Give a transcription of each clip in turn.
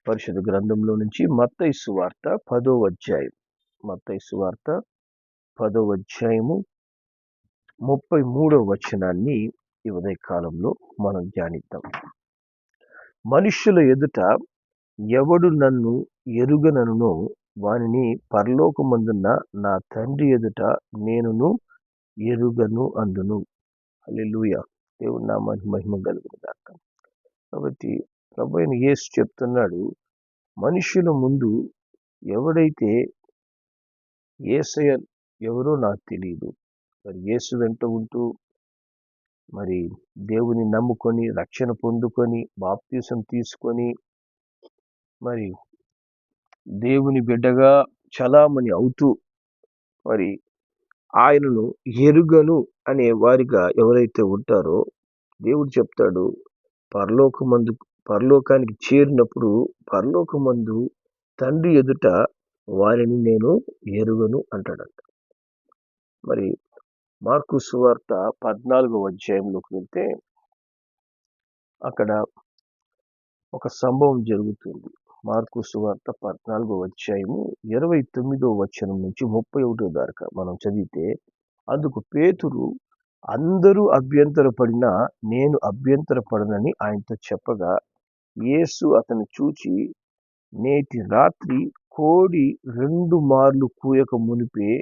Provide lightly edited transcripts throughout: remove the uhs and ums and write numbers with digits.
పరిశుద్ధ గ్రంథంలో నుంచి మత్తయి సువార్త 10వ అధ్యాయం. మత్తయి సువార్త 10వ అధ్యాయము 33వ వచనాన్ని ఈ ఉదయకాలంలో మనం ధ్యానిద్దాం. మనుష్యుల ఎదుట ఎవడు నన్ను ఎరుగననునో వానిని పరలోకమందున్న నా తండ్రి ఎదుట నేనును ఎరుగను అందును. హల్లెలూయా. దేవుని నామానికి మహిమ కలుగును గాక. కాబట్టి ప్రభువైన యేసు చెప్తున్నాడు, మనుషుల ముందు ఎవడైతే యేసయ్య ఎవరో నాకు తెలియదు, మరి యేసు వెంట ఉంటూ మరి దేవుని నమ్ముకొని రక్షణ పొందుకొని బాప్తీసం తీసుకొని మరి దేవుని బిడ్డగా చలామణి అవుతూ మరి ఆయనను ఎరుగను అనే వారిగా ఎవరైతే ఉంటారో దేవుడు చెప్తాడు, పరలోకానికి చేరినప్పుడు పరలోకమందు తండ్రి ఎదుట వారిని నేను ఎరుగను అంటాడంట. మరి మార్కు సువార్త 14వ అధ్యాయంలోకి వెళ్తే అక్కడ ఒక సంభవం జరుగుతుంది. మార్కు సువార్త 14వ అధ్యాయము 29వ వచనం నుంచి 31వ దాకా మనం చదివితే, అందుకు పేతురు, అందరూ అభ్యంతరపడినా నేను అభ్యంతరపడనని ఆయనతో చెప్పగా, యేసు అతను చూచి, నేటి రాత్రి కోడి 2 మార్లు కూయక మునిపే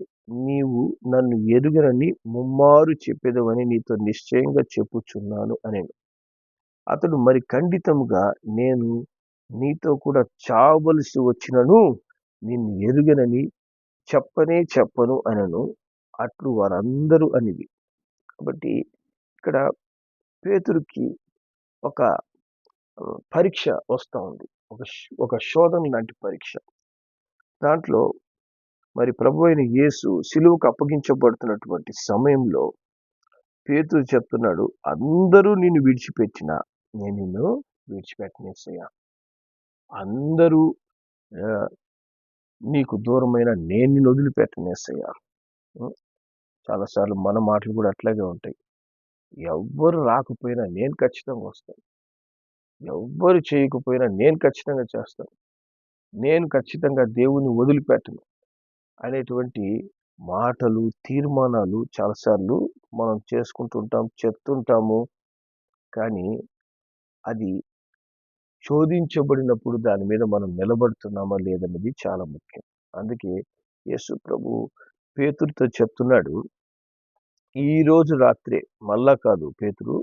నీవు నన్ను ఎరుగనని ముమ్మారు చెప్పేదవని నీతో నిశ్చయంగా చెప్పుచున్నాను అనేను. అతడు మరి ఖండితముగా, నేను నీతో కూడా చావవలసి వచ్చినను నిన్ను ఎరుగనని చెప్పను అనను. అట్లు వారందరూ అనిది. కాబట్టి ఇక్కడ పేతురుకి ఒక పరీక్ష వస్తూ ఉంది, ఒక శోధన లాంటి పరీక్ష. దాంట్లో మరి ప్రభువైన యేసు సిలువకు అప్పగించబడుతున్నటువంటి సమయంలో పేతురు చెప్తున్నాడు, అందరూ నిన్ను విడిచిపెట్టినా నేను నిన్ను విడిచిపెట్టనేసయ్యా, అందరూ నీకు దూరమైన నేను నిన్ను వదిలిపెట్టనేసయ్యా. చాలాసార్లు మన మాటలు కూడా అట్లాగే ఉంటాయి. ఎవ్వరు రాకపోయినా నేను ఖచ్చితంగా వస్తాను, ఎవ్వరు చేయకపోయినా నేను ఖచ్చితంగా చేస్తాను, నేను ఖచ్చితంగా దేవుని వదిలిపెట్టను అనేటువంటి మాటలు, తీర్మానాలు చాలాసార్లు మనం చేసుకుంటుంటాం, చెప్తుంటాము. కానీ అది శోధించబడినప్పుడు దాని మీద మనం నిలబడుతున్నామా లేదన్నది చాలా ముఖ్యం. అందుకే యేసు ప్రభు పేతురుతో చెప్తున్నాడు, ఈ రోజు రాత్రే, మళ్ళా కాదు పేతురు,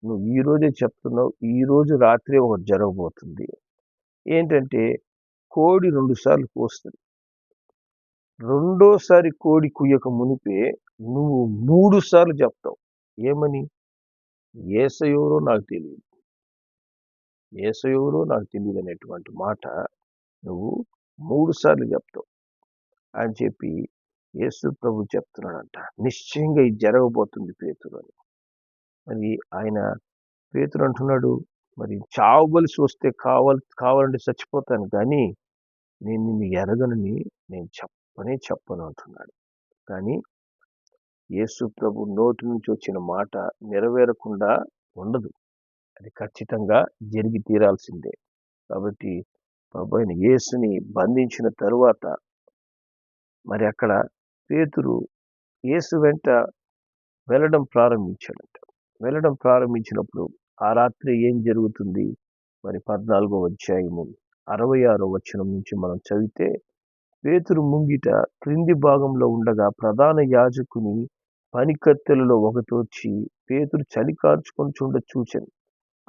నువ్వు ఈ రోజే చెప్తున్నావు, ఈ రోజు రాత్రే ఒకటి జరగబోతుంది. ఏంటంటే కోడి 2 సార్లు కూస్తుంది. రెండోసారి కోడి కుయ్యక మునిపే నువ్వు 3 సార్లు చెప్తావు. ఏమని? యేసయ్యెవరో నాకు తెలియదు, యేసయ్యెవరో నాకు తెలియదు అనేటువంటి మాట నువ్వు 3 సార్లు చెప్తావు అని చెప్పి యేసు ప్రభు చెప్తున్నాడంట. నిశ్చయంగా ఇది జరగబోతుంది పేతురు అని. మరి ఆయన పేతురు అంటున్నాడు, మరి చావవలసి వస్తే కావాలంటే చచ్చిపోతాను, కానీ నేను నిన్ను ఎరగనని నేను చెప్పను అంటున్నాడు. కానీ యేసు ప్రభు నోటి నుంచి వచ్చిన మాట నెరవేరకుండా ఉండదు, అది ఖచ్చితంగా జరిగి తీరాల్సిందే. కాబట్టి ప్రభు అయిన యేసుని బంధించిన తరువాత మరి అక్కడ పేతురు యేసు వెంట వెళ్ళడం ప్రారంభించాడంట. వెళ్ళడం ప్రారంభించినప్పుడు ఆ రాత్రి ఏం జరుగుతుంది? మరి 14వ అధ్యాయము 66వ వచనం నుంచి మనం చదివితే, పేతురు ముంగిట క్రింది భాగంలో ఉండగా ప్రధాన యాజకుని పనికత్తెలలో ఒకటొచ్చి పేతురు చలి కార్చుకొని చూచెను.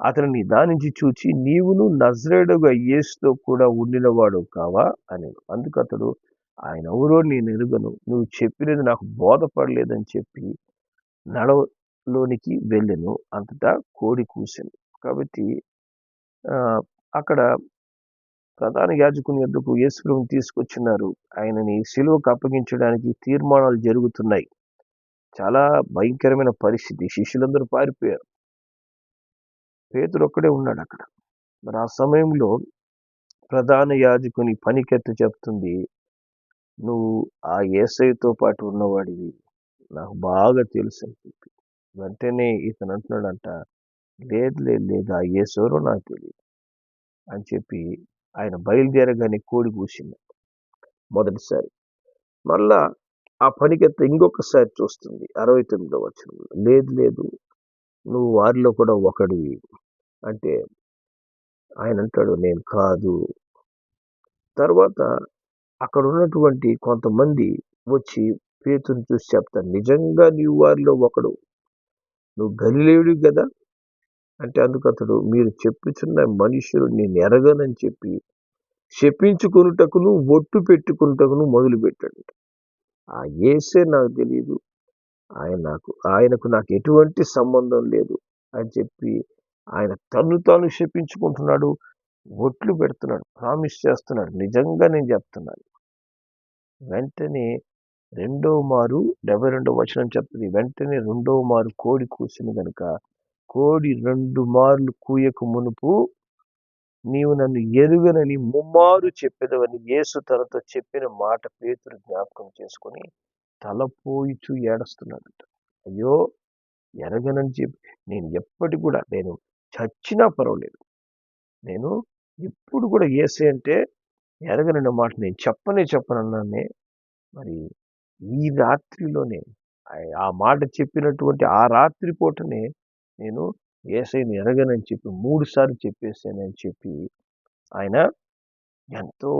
అతనిని దానించి చూచి, నీవును నజరేయుడగు యేసుతో కూడా ఉండినవాడు కావా అనేను. అందుకు అతడు, ఆయన ఎవరో నేను ఎరుగను, నువ్వు చెప్పినది నాకు బోధపడలేదని చెప్పి నడవలోనికి వెళ్ళెను. అంతటా కోడి కూసెను. కాబట్టి అక్కడ ప్రధాన యాజకుని యొద్దకు యేసుప్రభుని తీసుకొచ్చినారు. ఆయనని సిలువకు అప్పగించడానికి తీర్మానాలు జరుగుతున్నాయి. చాలా భయంకరమైన పరిస్థితి. శిష్యులందరూ పారిపోయారు, పేతురు ఒక్కడే ఉన్నాడు అక్కడ. మరి ఆ సమయంలో ప్రధాన యాజకుని పనికెత్త చెప్తుంది, నువ్వు ఆ యేసయ్యతో పాటు ఉన్నవాడివి, నాకు బాగా తెలుసు అని చెప్పి. వెంటనే ఇతను అంటున్నాడంట, లేదు ఆ యేసెవరో నాకు తెలియదు అని చెప్పి ఆయన బయలుదేరగానే కోడి కూసింది మొదటిసారి. మళ్ళా ఆ పనికెత్త ఇంకొకసారి చూస్తుంది 69వ వచనంలో. లేదు లేదు, నువ్వు వారిలో కూడా ఒకడివి అంటే ఆయన అంటాడు, నేను కాదు. తర్వాత అక్కడ ఉన్నటువంటి కొంతమంది వచ్చి పేతురుని చూసి చెప్తారు, నిజంగా నీవు వారిలో ఒకడు, నువ్వు గలిలేయుడివి కదా అంటే. అందుకు అతడు, మీరు చెప్పుచున్న మనుషులు నేను ఎరగనని చెప్పి శపించుకొనుటకును ఒట్టు పెట్టుకొనుటకును మొదలు పెట్టాడు. ఆ యేసే నాకు తెలియదు, ఆయనకు నాకు ఎటువంటి సంబంధం లేదు అని చెప్పి ఆయన తను తాను శపించుకుంటున్నాడు, ఒట్లు పెడుతున్నాడు, ప్రామిస్ చేస్తున్నాడు, నిజంగా నేను చెప్తున్నాను. వెంటనే 72వ వచనం చెప్తుంది, వెంటనే 2వ మారు కోడి కూసింది గనుక, కోడి 2 మార్లు కూయక మునుపు నీవు నన్ను ఎరుగనని ముమ్మారు చెప్పెదవని యేసు తనతో చెప్పిన మాట పేతురు జ్ఞాపకం చేసుకుని తలపోయిచూ ఏడుస్తున్నాడట. అయ్యో, ఎరగనని చెప్పి నేను ఎప్పటి కూడా, నేను చచ్చినా పర్వాలేదు, నేను ఎప్పుడు కూడా యేసే అంటే ఎరగనన్న మాట నేను చెప్పనన్నానే. మరి ఈ రాత్రిలోనే ఆ మాట చెప్పినటువంటి ఆ రాత్రి పూటనే నేను యేసయ్యని ఎరగనని చెప్పి 3 సార్లు చెప్పేసానని చెప్పి ఆయన ఎంతో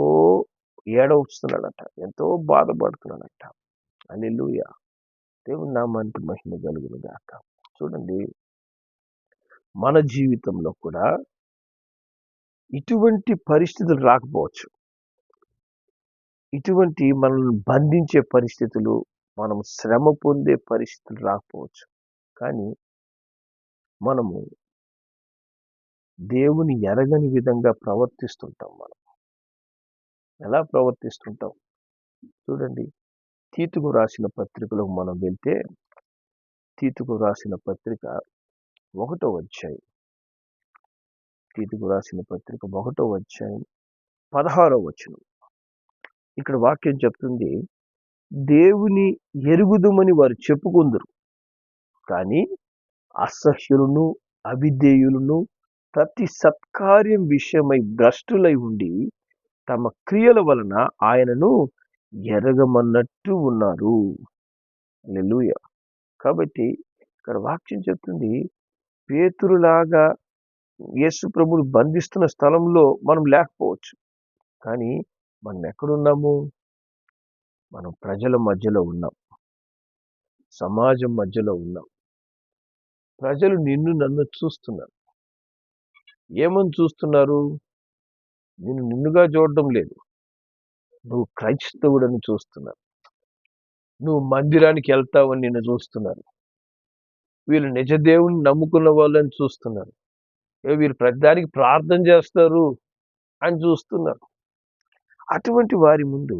ఏడవస్తున్నాడట, ఎంతో బాధపడుతున్నాడట. హల్లెలూయా, దేవుని నామానికి మహిమ కలుగును గాక. చూడండి, మన జీవితంలో కూడా ఇటువంటి పరిస్థితులు రాకపోవచ్చు, ఇటువంటి మనల్ని బంధించే పరిస్థితులు, మనం శ్రమ పొందే పరిస్థితులు రాకపోవచ్చు. కానీ మనము దేవుని ఎరగని విధంగా ప్రవర్తిస్తుంటాం. మనం ఎలా ప్రవర్తిస్తుంటాం చూడండి. తీతుకు రాసిన పత్రికలో మనం వెళ్తే, తీతుకు రాసిన పత్రిక 1వ అధ్యాయం, తీతుకు రాసిన పత్రిక 1వ అధ్యాయం 16వ వచనం. ఇక్కడ వాక్యం చెప్తుంది, దేవుని ఎరుగుదుమని వారు చెప్పుకుందరు, కానీ అసహ్యులను అవిధేయులను ప్రతి సత్కార్యం విషయమై భ్రష్టులై ఉండి తమ క్రియల వలన ఆయనను ఎరగమన్నట్టు ఉన్నారు. హల్లెలూయా. కాబట్టి ఇక్కడ వాక్యం చెప్తుంది, పేతురులాగా యేసు ప్రభువును బంధిస్తున్న స్థలంలో మనం లేకపోవచ్చు, కానీ మనం ఎక్కడున్నాము? మనం ప్రజల మధ్యలో ఉన్నాం, సమాజం మధ్యలో ఉన్నాం. ప్రజలు నిన్ను నన్ను చూస్తున్నారు. ఏమని చూస్తున్నారు? నిన్నుగా చూడడం లేదు, నువ్వు క్రైస్తవుడని చూస్తున్నారు. నువ్వు మందిరానికి వెళ్తావని నిన్ను చూస్తున్నారు. వీళ్ళు నిజ దేవుని నమ్ముకున్న వాళ్ళని చూస్తున్నారు. వీళ్ళు ప్రతిదానికి ప్రార్థన చేస్తారు అని చూస్తున్నారు. అటువంటి వారి ముందు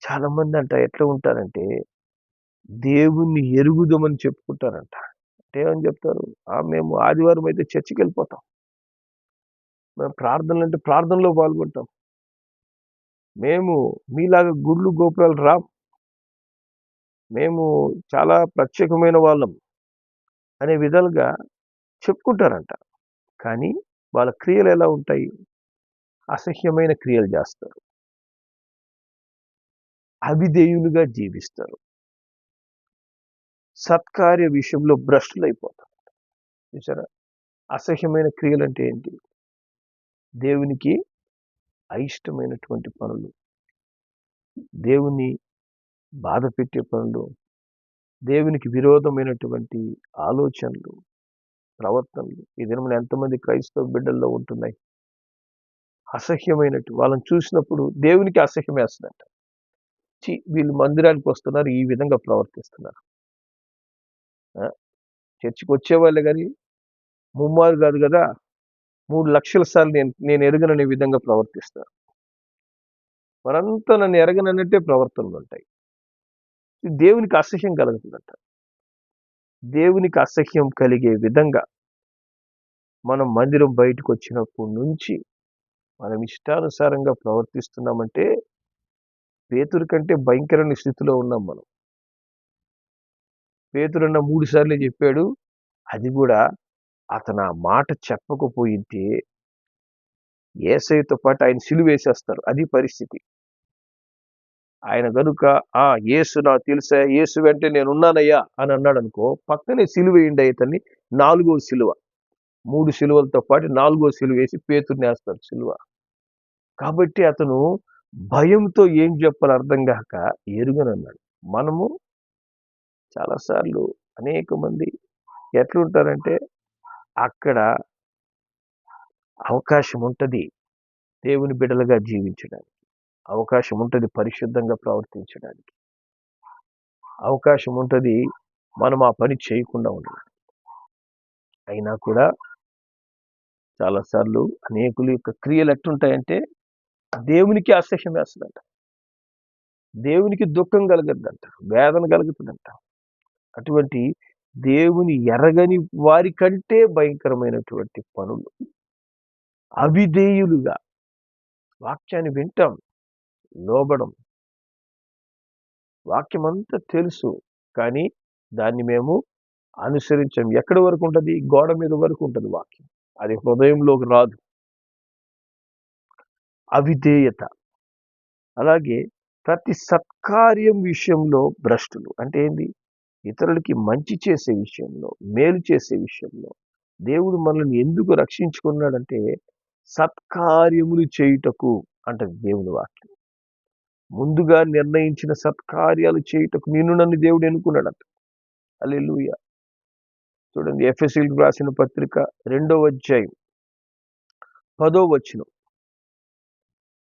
చాలా మంది ఎట్లా ఉంటారంటే, దేవుణ్ణి ఎరుగుదామని చెప్పుకుంటారంట. అంటే ఏమని చెప్తారు? మేము ఆదివారం అయితే చర్చికి వెళ్ళిపోతాం, మేము ప్రార్థనలు అంటే ప్రార్థనలో పాల్గొంటాం, మేము మీలాగా గుళ్ళు గోపురాలు రాం, మేము చాలా ప్రత్యేకమైన వాళ్ళం అనే విధాలుగా చెప్పుకుంటారంట. కానీ వాళ్ళ క్రియలు ఎలా ఉంటాయి? అసహ్యమైన క్రియలు చేస్తారు, అవిధేయులుగా జీవిస్తారు, సత్కార్య విషయంలో భ్రష్టులైపోతారు. చూసారా? అసహ్యమైన క్రియలు అంటే ఏంటి? దేవునికి అయిష్టమైనటువంటి పనులు, దేవుని బాధ పెట్టే పనులు, దేవునికి విరోధమైనటువంటి ఆలోచనలు, ప్రవర్తనలు ఈ దినమున ఎంతమంది క్రైస్తవ బిడ్డల్లో ఉంటున్నాయి? అసహ్యమైనట్టు వాళ్ళని చూసినప్పుడు దేవునికి అసహ్యం వేస్తుందంట. వీళ్ళు మందిరానికి వస్తున్నారు, ఈ విధంగా ప్రవర్తిస్తున్నారు. చర్చికి వచ్చేవాళ్ళే కానీ ముమ్మారు కాదు కదా, 3 లక్షల సార్లు నేను ఎరగననే విధంగా ప్రవర్తిస్తారు. వారంతా నన్ను ఎరగనన్నట్టే ప్రవర్తనలు ఉంటాయి. దేవునికి అసహ్యం కలుగుతుందంట. దేవునికి అసహ్యం కలిగే విధంగా మనం మందిరం బయటకు వచ్చినప్పటి నుంచి మనం ఇష్టానుసారంగా ప్రవర్తిస్తున్నామంటే పేతురు కంటే భయంకరమైన స్థితిలో ఉన్నాం మనం. పేతురన్న 3 సార్లు చెప్పాడు, అది కూడా అతను ఆ మాట చెప్పకపోయింటే యేసయ్యతో పాటు ఆయన సిలువేసేస్తారు. అది పరిస్థితి. ఆయన గనుక యేసు నాకు తెలుసా, యేసు వెంటే నేనున్నానయ్యా అని అన్నాడు అనుకో, పక్కనే సిలువేయండి ఇతన్ని. 4వ సిలువ, 3 సిలువలతో పాటు 4వ సిలువ వేసి పేతురుని వేస్తాడు సిలువ. కాబట్టి అతను భయంతో ఏం చెప్పాలో అర్థం కాక ఎరుగనన్నాడు. మనము చాలాసార్లు అనేక మంది ఎట్లుంటారంటే, అక్కడ అవకాశం ఉంటుంది దేవుని బిడ్డలుగా జీవించడానికి, అవకాశం ఉంటుంది పరిశుద్ధంగా ప్రవర్తించడానికి, అవకాశం ఉంటుంది మనం ఆ పని చేయకుండా ఉండడానికి. అయినా కూడా చాలాసార్లు అనేకుల యొక్క క్రియలు ఎట్లుంటాయంటే, దేవునికి అసహ్యం వేస్తుందంట, దేవునికి దుఃఖం కలగద్దంట, వేదన కలుగుతుందంట. అటువంటి దేవుని ఎరగని వారి కంటే భయంకరమైనటువంటి పనులు, అవిధేయులుగా వాక్యాన్ని వింటాం, లోబడం, వాక్యం అంతా తెలుసు కానీ దాన్ని మేము అనుసరించాం. ఎక్కడి వరకు ఉంటుంది? గోడ మీద వరకు ఉంటుంది వాక్యం, అది హృదయంలోకి రాదు. అవిధేయత. అలాగే ప్రతి సత్కార్యం విషయంలో భ్రష్టులు. అంటే ఏంది? ఇతరులకి మంచి చేసే విషయంలో, మేలు చేసే విషయంలో దేవుడు మనల్ని ఎందుకు రక్షించుకున్నాడంటే సత్కార్యములు చేయుటకు అంటది దేవుని వాక్యం. ముందుగా నిర్ణయించిన సత్కార్యాలు చేయుటకు నిన్ను నన్ను దేవుడు ఎన్నుకున్నాడంట. హల్లెలూయా. చూడండి, ఎఫెసీయులకు రాసిన పత్రిక 2వ అధ్యాయం 10వ వచనం,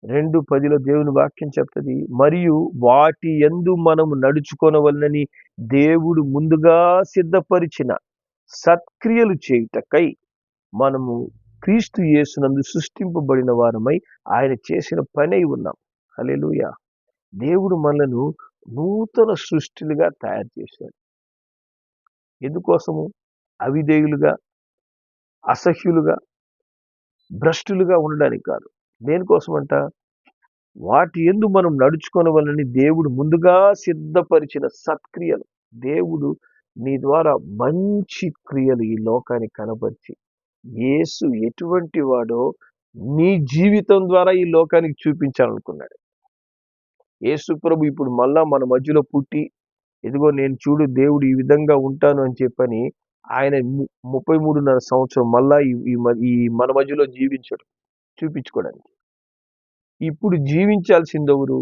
2:10 దేవుని వాక్యం చెప్తుంది, మరియు వాటి యందు మనము నడుచుకొనవలనని దేవుడు ముందుగా సిద్ధపరిచిన సత్క్రియలు చేయుటకై మనము క్రీస్తు యేసునందు సృష్టింపబడిన వారమై ఆయన చేసిన పని అయి ఉన్నాం. హల్లెలూయా. దేవుడు మనలను నూతన సృష్టిలుగా తయారు చేశాడు. ఎందుకోసము? అవిధేయులుగా, అసహ్యులుగా, భ్రష్టులుగా ఉండడానికి కాదు. దేనికోసమంట? వాటి యందు మనం నడుచుకొనవలనని దేవుడు ముందుగా సిద్ధపరిచిన సత్క్రియలు. దేవుడు నీ ద్వారా మంచి క్రియలు ఈ లోకానికి కనబరిచి, యేసు ఎటువంటి వాడో నీ జీవితం ద్వారా ఈ లోకానికి చూపించాలనుకున్నాడు. యేసు ప్రభు ఇప్పుడు మళ్ళా మన మధ్యలో పుట్టి, ఇదిగో నేను చూడు దేవుడు ఈ విధంగా ఉంటాను అని చెప్పని ఆయన 33.5 సంవత్సరం మళ్ళా ఈ మన మధ్యలో జీవించడు, చూపించుకోవడానికి. ఇప్పుడు జీవించాల్సిందెవరు?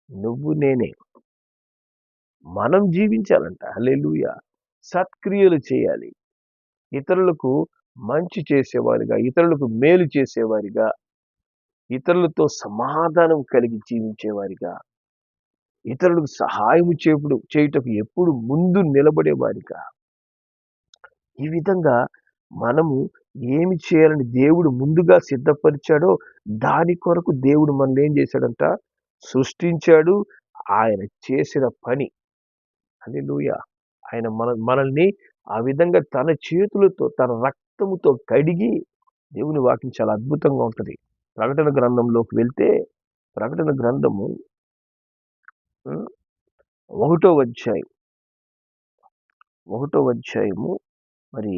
నువ్వు నేనే. మనం జీవించాలంట. హల్లెలూయా. సత్క్రియలు చేయాలి, ఇతరులకు మంచి చేసేవారిగా, ఇతరులకు మేలు చేసేవారిగా, ఇతరులతో సమాధానం కలిగి జీవించేవారిగా, ఇతరులకు సహాయం చేయుటకు ఎప్పుడు ముందు నిలబడేవారిగా, ఈ విధంగా మనము ఏమి చేయాలని దేవుడు ముందుగా సిద్ధపరిచాడో దాని కొరకు దేవుడు మనల్ని ఏం చేశాడంట? సృష్టించాడు. ఆయన చేసిన పని, హల్లెలూయా, ఆయన మనల్ని ఆ విధంగా తన చేతులతో, తన రక్తముతో కడిగి, దేవుని వాక్యం చాలా అద్భుతంగా ఉంటుంది. ప్రకటన గ్రంథంలోకి వెళ్తే, ప్రకటన గ్రంథము 1వ అధ్యాయం, 1వ అధ్యాయము మరి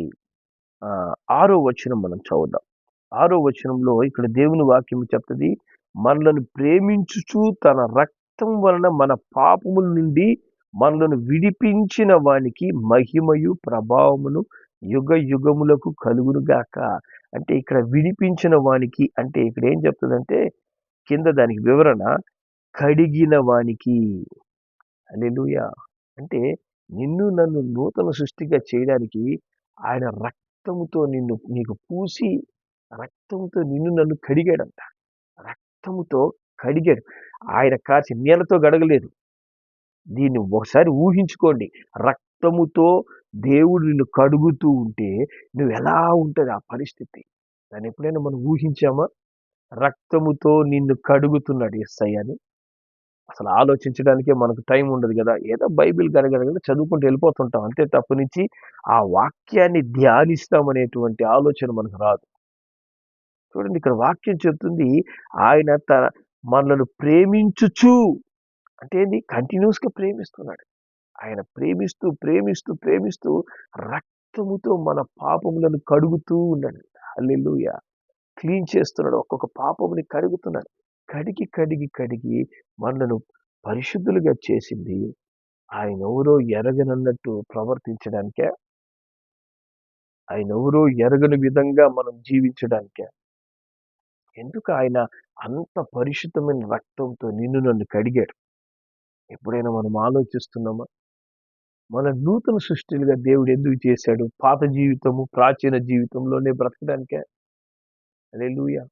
6వ వచనం మనం చదువుదాం. 6వ వచనంలో ఇక్కడ దేవుని వాక్యం చెప్తుంది, మనలను ప్రేమించుచు తన రక్తం వలన మన పాపముల నుండి మనలను విడిపించిన వానికి మహిమయు ప్రభావమును యుగ యుగములకు కలుగునుగాక. అంటే ఇక్కడ విడిపించిన వానికి అంటే ఇక్కడ ఏం చెప్తుందంటే, కింద దానికి వివరణ, కడిగిన వానికి. హల్లెలూయా. అంటే నిన్ను నన్ను నూతన సృష్టిగా చేయడానికి ఆయన రక్తముతో నీకు పూసి, రక్తంతో నిన్ను నన్ను కడిగాడంట. రక్తముతో కడిగాడు. ఆయన కాచి నీళ్ళతో గడగలేదు. దీన్ని ఒకసారి ఊహించుకోండి. రక్తముతో దేవుడు నిన్ను కడుగుతూ ఉంటే నువ్వు ఎలా ఉంటుంది ఆ పరిస్థితి? దాన్ని ఎప్పుడైనా మనం ఊహించామా? రక్తముతో నిన్ను కడుగుతున్నాడు యేసయ్య అని. అసలు ఆలోచించడానికే మనకు టైం ఉండదు కదా. ఏదో బైబిల్ గనగనగా చదువుకుంటూ వెళ్ళిపోతుంటాం అంతే తప్పనించి ఆ వాక్యాన్ని ధ్యానిస్తామనేటువంటి ఆలోచన మనకు రాదు. చూడండి, ఇక్కడ వాక్యం చెప్తుంది, ఆయన మనలను ప్రేమించుచు, అంటే ఏంది? కంటిన్యూస్గా ప్రేమిస్తున్నాడు. ఆయన ప్రేమిస్తూ ప్రేమిస్తూ ప్రేమిస్తూ రక్తముతో మన పాపములను కడుగుతూ ఉన్నాడు. హల్లెలూయా. క్లీన్ చేస్తున్నాడు, ఒక్కొక్క పాపముని కడుగుతున్నాడు. కడిగి కడిగి కడిగి మనలను పరిశుద్ధులుగా చేసింది ఆయన ఎవరో ఎరగనన్నట్టు ప్రవర్తించడానికే, ఆయన ఎవరో ఎరగని విధంగా మనం జీవించడానికే. ఎందుకు ఆయన అంత పరిశుద్ధమైన రక్తంతో నిన్ను నన్ను కడిగాడు? ఎప్పుడైనా మనం ఆలోచిస్తున్నామా? మన నూతన సృష్టిలుగా దేవుడు ఎందుకు చేశాడు? పాత జీవితము, ప్రాచీన జీవితంలోనే బ్రతకడానికే. హల్లెలూయా.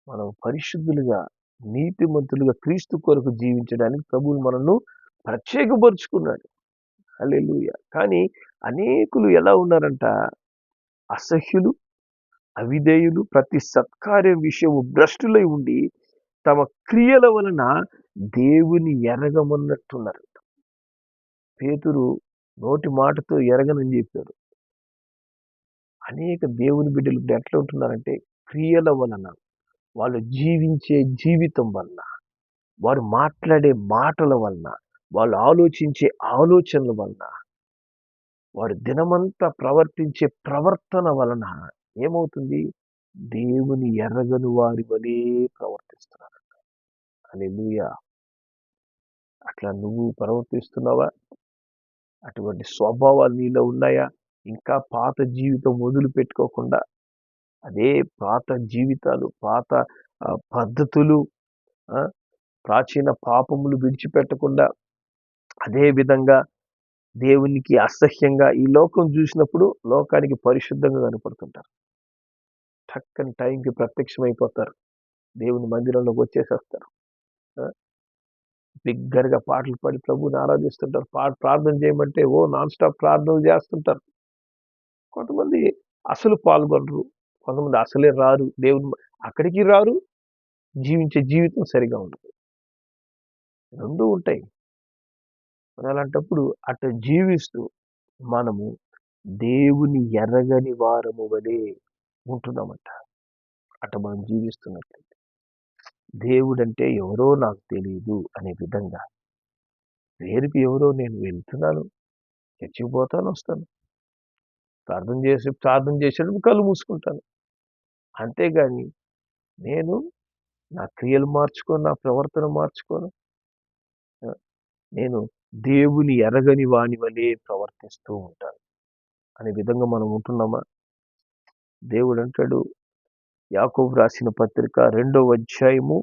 మనం పరిశుద్ధులుగా, నీతిమంతులుగా క్రీస్తు కొరకు జీవించడానికి ప్రభువు మనల్ని ప్రత్యేకపరుచుకున్నాడు. హల్లెలూయా. కానీ అనేకులు ఎలా ఉన్నారంట? అసహ్యులు, అవిధేయులు, ప్రతి సత్కార్యం విషయము భ్రష్టులై ఉండి తమ క్రియల వలన దేవుని ఎరగమన్నట్టున్నారు. పేతురు నోటి మాటతో ఎరగనని చెప్పాడు. అనేక దేవుని బిడ్డలు ఇప్పుడు ఎట్లా ఉంటున్నారంటే క్రియల వలన, వాళ్ళు జీవించే జీవితం వలన, వారు మాట్లాడే మాటల వలన, వాళ్ళు ఆలోచించే ఆలోచనల వలన, వారు దినమంతా ప్రవర్తించే ప్రవర్తన వలన ఏమవుతుంది? దేవుని ఎరగని వారి వలే ప్రవర్తిస్తున్నారు. హల్లెలూయా. అట్లా నువ్వు ప్రవర్తిస్తున్నావా? అటువంటి స్వభావాలు నీలో ఉన్నాయా? ఇంకా పాత జీవితం వదిలిపెట్టుకోకుండా అదే పాత జీవితాలు, పాత పద్ధతులు, ప్రాచీన పాపములు విడిచిపెట్టకుండా అదే విధంగా దేవునికి అసహ్యంగా ఈ లోకం చూసినప్పుడు లోకానికి పరిశుద్ధంగా కనపడుతుంటారు. చక్కని టైంకి ప్రత్యక్షమైపోతారు, దేవుని మందిరంలోకి వచ్చేసేస్తారు. బిగ్గరగా పాటలు పాడి ప్రభువుని ఆరాధిస్తుంటారు. ప్రార్థన చేయమంటే నాన్ స్టాప్ ప్రార్థనలు చేస్తుంటారు. కొంతమంది అసలు పాల్గొనరు, కొంతమంది అసలే రారు, దేవుని అక్కడికి రారు, జీవించే జీవితం సరిగా ఉండదు. రెండూ ఉంటాయి. మరి అలాంటప్పుడు అట్లా జీవిస్తూ మనము దేవుని ఎరగని వారము వలె ఉంటున్నామంట. అట్లా మనం జీవిస్తున్నట్లయితే దేవుడంటే ఎవరో నాకు తెలియదు అనే విధంగా, పేరుకి ఎవరో, నేను వెళ్తున్నాను, చర్చికి పోతాను, వస్తాను, ప్రార్థన చేసేటప్పుడు కళ్ళు మూసుకుంటాను. అంతేగాని నేను నా క్రియలు మార్చుకోను, నా ప్రవర్తన మార్చుకోను, నేను దేవుని ఎరగని వాని వలె ప్రవర్తిస్తూ ఉంటాను అనే విధంగా మనం ఉంటున్నామా? దేవుడు అంటాడు, యాకోబు రాసిన పత్రిక 2వ అధ్యాయము,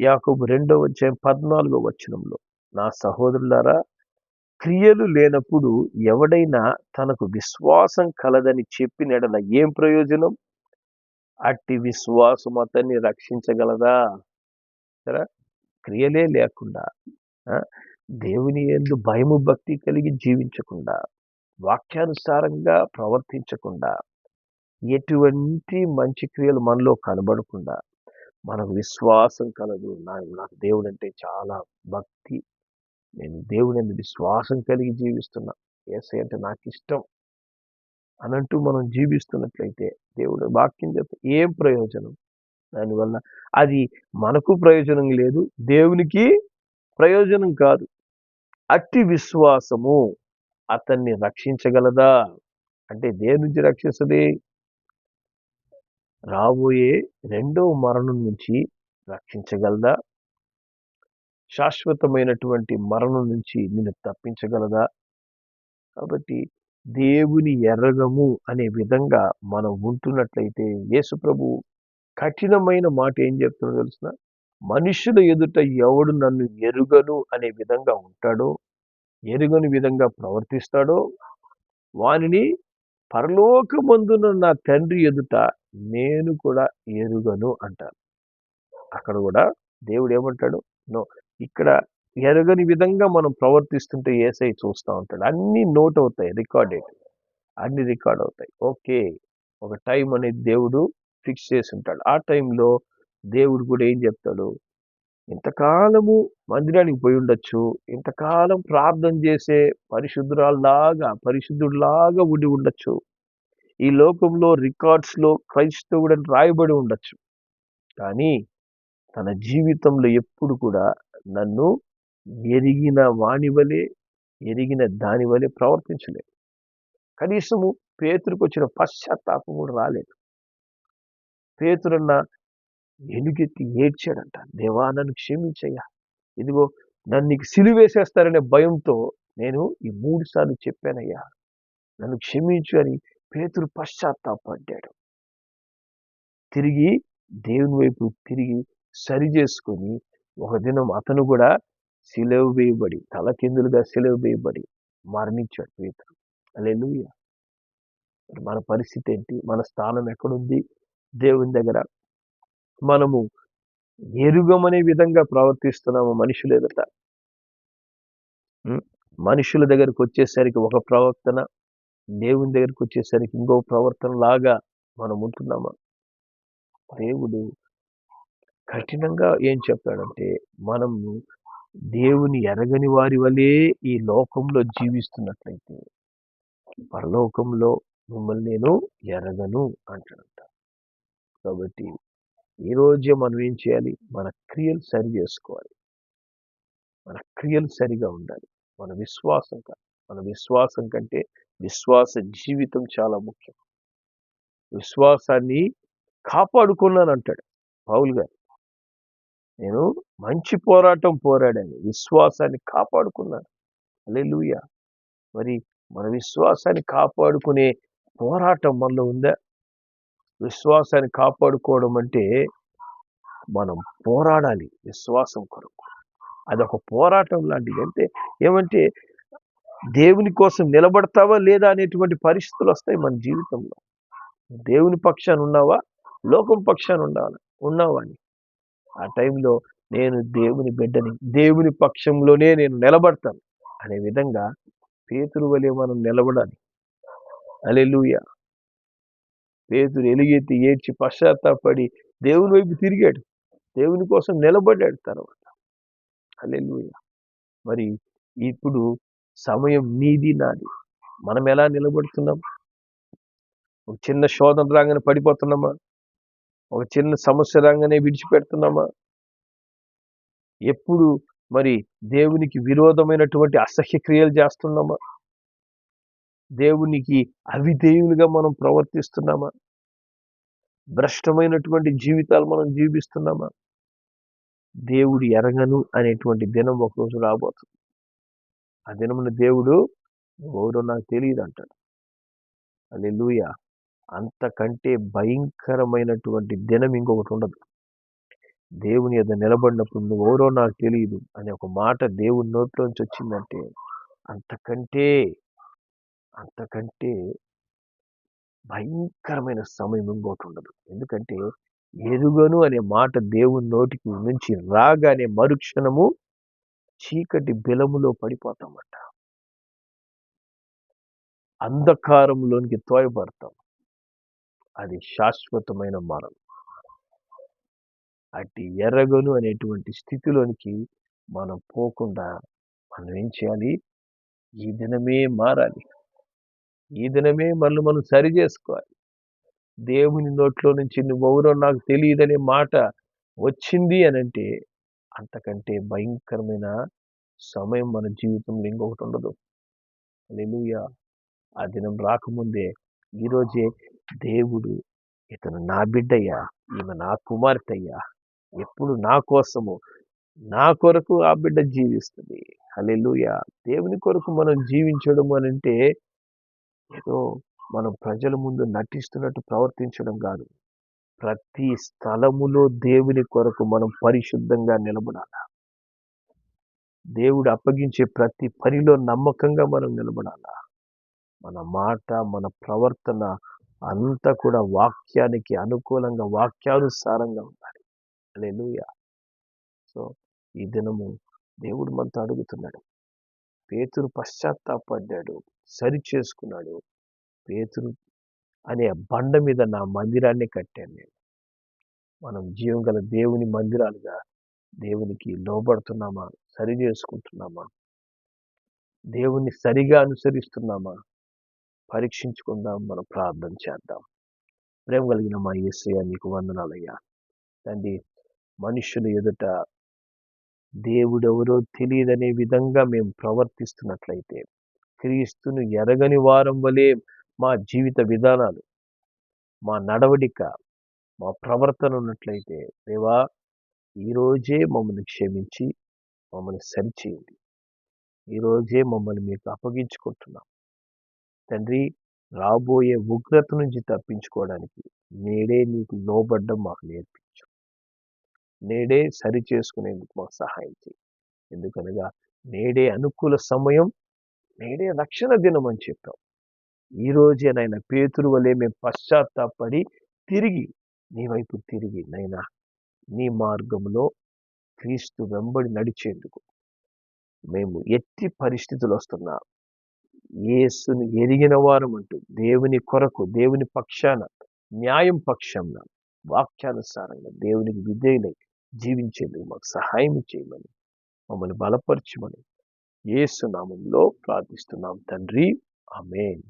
యాకోబు 2వ అధ్యాయం 14వ వచనంలో, నా సహోదరులారా, క్రియలు లేనప్పుడు ఎవడైనా తనకు విశ్వాసం కలదని చెప్పిన యెడల ఏం ప్రయోజనం? అట్టి విశ్వాసం అతన్ని రక్షించగలదా? సరే, క్రియలే లేకుండా, దేవుని యందు భయము భక్తి కలిగి జీవించకుండా, వాక్యానుసారంగా ప్రవర్తించకుండా, ఎటువంటి మంచి క్రియలు మనలో కనబడకుండా, మనకు విశ్వాసం కలదు, నాకు దేవుడు అంటే చాలా భక్తి, నేను దేవుని విశ్వాసం కలిగి జీవిస్తున్నా, యేసయ్య అంటే నాకు ఇష్టం అనంటూ మనం జీవిస్తున్నట్లయితే దేవుడు వాక్యం చెప్తే ఏం ప్రయోజనం? దానివల్ల అది మనకు ప్రయోజనం లేదు, దేవునికి ప్రయోజనం కాదు. అట్టి విశ్వాసము అతన్ని రక్షించగలదా? అంటే దేని నుంచి రక్షిస్తుంది? రాబోయే రెండవ మరణం నుంచి రక్షించగలదా? శాశ్వతమైనటువంటి మరణం నుంచి నిన్ను తప్పించగలదా? కాబట్టి దేవుని ఎరగము అనే విధంగా మనం ఉంటున్నట్లయితే యేసు ప్రభు కఠినమైన మాట ఏం చెప్తుందో తెలుసిన? మనుషుల ఎదుట ఎవడు నన్ను ఎరుగను అనే విధంగా ఉంటాడో, ఎరుగని విధంగా ప్రవర్తిస్తాడో వానిని పరలోకమందున నా తండ్రి ఎదుట నేను కూడా ఎరుగను అంటారు. అక్కడ కూడా దేవుడు ఏమంటాడు? నో, ఇక్కడ ఎరగని విధంగా మనం ప్రవర్తిస్తుంటే యేసయ్య చూస్తూ ఉంటాడు. అన్ని నోట్ అవుతాయి, అన్ని రికార్డ్ అవుతాయి. ఓకే, ఒక టైం అనేది దేవుడు ఫిక్స్ చేసి ఉంటాడు. ఆ టైంలో దేవుడు కూడా ఏం చెప్తాడు? ఇంతకాలము మందిరానికి పోయి ఉండొచ్చు, ఇంతకాలం ప్రార్థన చేసే పరిశుద్ధుడిలాగా ఉండి ఉండొచ్చు, ఈ లోకంలో రికార్డ్స్లో క్రైస్తవుడని రాయబడి ఉండొచ్చు, కానీ తన జీవితంలో ఎప్పుడు కూడా నన్ను ఎరిగిన వాని వలె, ఎరిగిన దాని వలె ప్రవర్తించలేదు. కనీసము పేతురుకు వచ్చిన పశ్చాత్తాపం కూడా రాలేదు. పేతురన్న ఎలుగెత్తి ఏడ్చాడంట, దేవా నన్ను క్షమించయ్యా, ఇదిగో నన్ను నీకు సిలువేసేస్తారనే భయంతో నేను ఈ 3 సార్లు చెప్పానయ్యా, నన్ను క్షమించు అని పేతురు పశ్చాత్తాపడ్డాడు. తిరిగి దేవుని వైపు తిరిగి సరి చేసుకొని ఒక దినం అతను కూడా సిలువ వేయబడి, తలకిందులుగా సిలువ వేయబడి మరణించాడు పేతురు. హల్లెలూయా. మన పరిస్థితి ఏంటి? మన స్థానం ఎక్కడుంది దేవుని దగ్గర? మనము ఎరుగమనే విధంగా ప్రవర్తిస్తున్నాము మనుషులు ఎదుట. మనుషుల దగ్గరకు వచ్చేసరికి ఒక ప్రవర్తన, దేవుని దగ్గరికి వచ్చేసరికి ఇంకో ప్రవర్తన లాగా మనం ఉంటున్నామా? దేవుడు కఠినంగా ఏం చెప్పాడంటే, మనము దేవుని ఎరగని వారి వలె ఈ లోకంలో జీవిస్తున్నట్లయితే పరలోకంలో మిమ్మల్ని నేను ఎరగను అంటాడంట. కాబట్టి ఈ రోజే మనం ఏం చేయాలి? మన క్రియలు సరి చేసుకోవాలి. మన క్రియలు సరిగా ఉండాలి. మన విశ్వాసం కంటే విశ్వాస జీవితం చాలా ముఖ్యం. విశ్వాసాన్ని కాపాడుకున్నాను అంటాడు పౌలు గారు. నేను మంచి పోరాటం పోరాడాను, విశ్వాసాన్ని కాపాడుకున్నాను. హల్లెలూయా. మరి మన విశ్వాసాన్ని కాపాడుకునే పోరాటం మనలో ఉందా? విశ్వాసాన్ని కాపాడుకోవడం అంటే మనం పోరాడాలి విశ్వాసం కొరకు. అదొక పోరాటం లాంటిది. అంటే ఏమంటే దేవుని కోసం నిలబడతావా లేదా అనేటువంటి పరిస్థితులు వస్తాయి మన జీవితంలో. దేవుని పక్షాన ఉన్నావా, లోకం పక్షాన ఉన్నావా అని. ఆ టైంలో నేను దేవుని బిడ్డని, దేవుని పక్షంలోనే నేను నిలబడతాను అనే విధంగా పేతురు వలె మనం నిలబడాలి. హల్లెలూయా. పేతురు ఎలుగెత్తి ఏడ్చి పశ్చాత్తాపడి దేవుని వైపు తిరిగాడు, దేవుని కోసం నిలబడ్డాడు తర్వాత. హల్లెలూయా. మరి ఇప్పుడు సమయం నీది నాది. మనం ఎలా నిలబడుతున్నాం? ఒక చిన్న శోధన రాగానే పడిపోతున్నామా? ఒక చిన్న సమస్య రాగానే విడిచిపెడుతున్నామా? ఎప్పుడు మరి దేవునికి విరోధమైనటువంటి అసహ్య క్రియలు చేస్తున్నామా? దేవునికి అవిధేయులుగా మనం ప్రవర్తిస్తున్నామా? భ్రష్టమైనటువంటి జీవితాలు మనం జీవిస్తున్నామా? దేవుడు ఎరగను అనేటువంటి దినం ఒకరోజు రాబోతుంది. ఆ దినమున దేవుడు ఎవరో నాకు తెలియదు అంటాడు. హల్లెలూయా. అంతకంటే భయంకరమైనటువంటి దినం ఇంకొకటి ఉండదు. దేవుని ఎదుట నిలబడినప్పుడు నువ్వెవరో నాకు తెలియదు అనే ఒక మాట దేవుని నోట్లోంచి వచ్చిందంటే అంతకంటే భయంకరమైన సమయం ఇంకోటి ఉండదు. ఎందుకంటే ఎరుగను అనే మాట దేవుని నోటికి నుంచి రాగానే మరుక్షణము చీకటి బిలములో పడిపోతామట. అంధకారంలోనికి తోయబడతాం. అది శాశ్వతమైన మరణం. అట్టి ఎరగను అనేటువంటి స్థితిలోనికి మనం పోకుండా మనం ఏం చేయాలి? ఈ దినమే మారాలి. ఈ దినమే మనం సరి చేసుకోవాలి. దేవుని నోట్లో నుంచి నువ్వెవరో నాకు తెలియదనే మాట వచ్చింది అనంటే అంతకంటే భయంకరమైన సమయం మన జీవితంలో ఇంకొకటి ఉండదు. హల్లెలూయా. ఆ దినం రాకముందే ఈరోజే దేవుడు, ఇతను నా బిడ్డయ్యా, ఈమె నా కుమార్తె అయ్యా, ఎప్పుడు నా కోసము, నా కొరకు ఆ బిడ్డ జీవిస్తుంది. హల్లెలూయా. దేవుని కొరకు మనం జీవించడం అనంటే ఏదో మనం ప్రజల ముందు నటిస్తున్నట్టు ప్రవర్తించడం కాదు. ప్రతి స్థలములో దేవుని కొరకు మనం పరిశుద్ధంగా నిలబడాలి. దేవుడు అప్పగించే ప్రతి పనిలో నమ్మకంగా మనం నిలబడాలి. మన మాట, మన ప్రవర్తన అంతా కూడా వాక్యానికి అనుకూలంగా, వాక్యానుసారంగా ఉండాలి. హల్లెలూయా. సో ఈ దినము దేవుడు మనతో అడుగుతున్నాడు. పేతురు పశ్చాత్తాపడ్డాడు, సరి చేసుకున్నాడు. పేతురు అనే బండ మీద నా మందిరాన్ని కట్టాను నేను. మనం జీవం గల దేవుని మందిరాలుగా దేవునికి లోబడుతున్నామా? సరి చేసుకుంటున్నామా? దేవుణ్ణి సరిగా అనుసరిస్తున్నామా? పరీక్షించుకుందాం. మనం ప్రార్థన చేద్దాం. ప్రేమ కలిగిన మా యేసయ్య నీకు వందనాలయ్యా. తండ్రి, మనుషుల ఎదుట దేవుడెవరో తెలియదనే విధంగా మేము ప్రవర్తిస్తున్నట్లయితే, క్రీస్తును ఎరగని వారం వలె మా జీవిత విధానాలు, మా నడవడిక, మా ప్రవర్తన ఉన్నట్లయితే దేవా ఈరోజే మమ్మల్ని క్షమించి మమ్మల్ని సరిచేయండి. ఈరోజే మమ్మల్ని మీకు అప్పగించుకుంటున్నాం తండ్రి. రాబోయే ఉగ్రత నుంచి తప్పించుకోవడానికి నేడే నీకు లోబడ్డం మాకు నేర్పించు. నేడే సరి చేసుకునేందుకు మాకు సహాయం చేయి. ఎందుకనగా నేడే అనుకూల సమయం, నేడే రక్షణ దినం అని చెప్పాం. ఈ రోజే నైనా పేతురు వలె మేము పశ్చాత్తాపడి తిరిగి నీ వైపు తిరిగి నైనా నీ మార్గంలో క్రీస్తు వెంబడి నడిచేందుకు మేము ఎట్టి పరిస్థితులు వస్తున్నా యేసుని ఎరిగిన వారమంటూ దేవుని కొరకు, దేవుని పక్షాన, న్యాయం పక్షాన, వాక్యానుసారంగా దేవునికి విధేయులై జీవించేందుకు మాకు సహాయం చేయమని, మమ్మల్ని బలపరచమని యేసు నామములో ప్రార్థిస్తున్నాం తండ్రి. ఆమేన్.